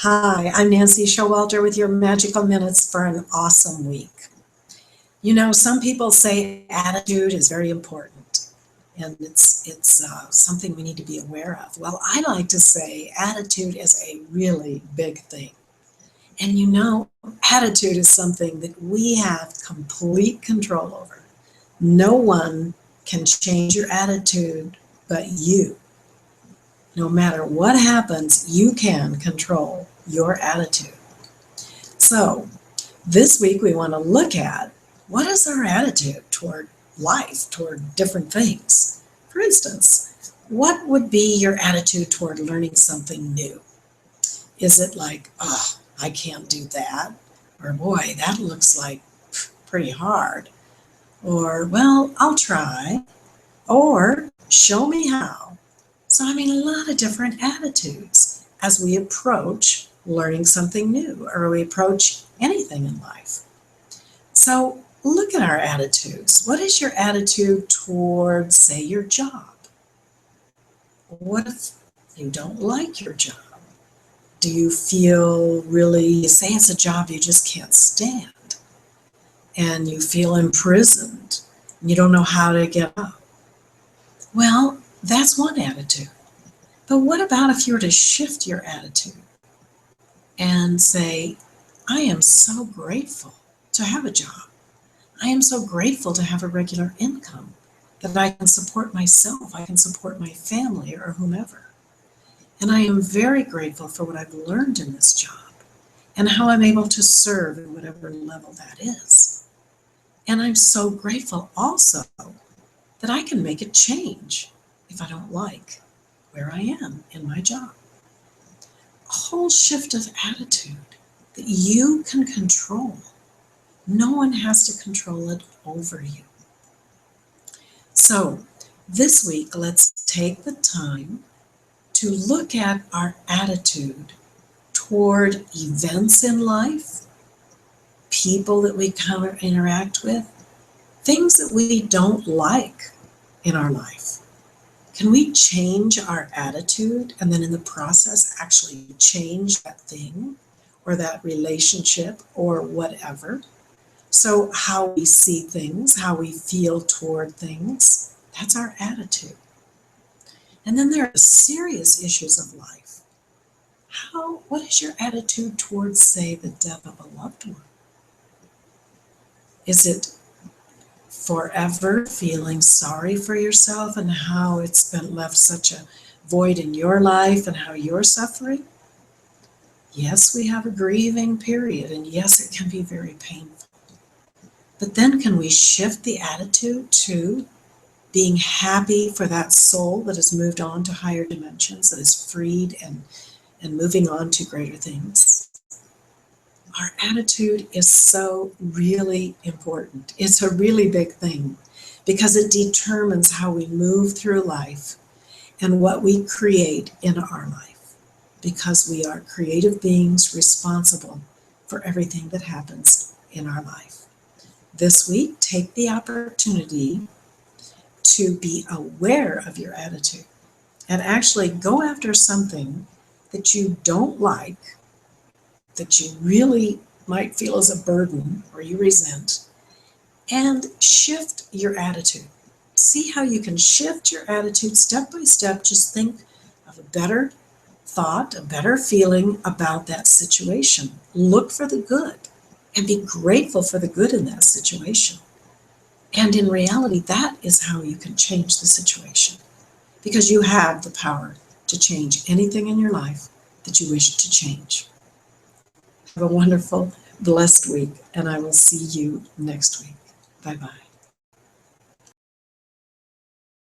Hi, I'm Nancy Showalter with your Magical Minutes for an awesome week. You know, some people say attitude is very important, and it's something we need to be aware of. Well, I like to say attitude is a really big thing. And you know, attitude is something that we have complete control over. No one can change your attitude but you. No matter what happens, you can control your attitude. So, this week we want to look at what is our attitude toward life, toward different things. For instance, what would be your attitude toward learning something new? Is it like, oh, I can't do that? Or boy, that looks like pretty hard. Or, well, I'll try. Or, show me how. So, I mean, a lot of different attitudes as we approach learning something new or we approach anything in life. So, look at our attitudes. What is your attitude toward, say, your job? What if you don't like your job? Do you feel really, say it's a job you just can't stand and you feel imprisoned and you don't know how to get up? Well, that's one attitude. But what about if you were to shift your attitude and say, I am so grateful to have a job. I am so grateful to have a regular income that I can support myself, I can support my family or whomever. And I am very grateful for what I've learned in this job and how I'm able to serve at whatever level that is. And I'm so grateful also that I can make a change if I don't like where I am in my job. A whole shift of attitude that you can control. No one has to control it over you. So this week, let's take the time to look at our attitude toward events in life, people that we interact with, things that we don't like in our life. Can we change our attitude and then in the process actually change that thing or that relationship or whatever? So how we see things, how we feel toward things, that's our attitude. And then there are serious issues of life. What is your attitude towards, say, the death of a loved one? Is it forever feeling sorry for yourself and how it's been left such a void in your life and how you're suffering? Yes, we have a grieving period, and yes, it can be very painful. But then can we shift the attitude to being happy for that soul that has moved on to higher dimensions, that is freed and moving on to greater things? Our attitude is so really important. It's a really big thing because it determines how we move through life and what we create in our life, because we are creative beings responsible for everything that happens in our life. This week, take the opportunity to be aware of your attitude and actually go after something that you don't like, that you really might feel as a burden or you resent, and shift your attitude. See how you can shift your attitude step by step. Just think of a better thought, a better feeling about that situation. Look for the good and be grateful for the good in that situation. And in reality, that is how you can change the situation, because you have the power to change anything in your life that you wish to change. Have a wonderful, blessed week, and I will see you next week. Bye-bye.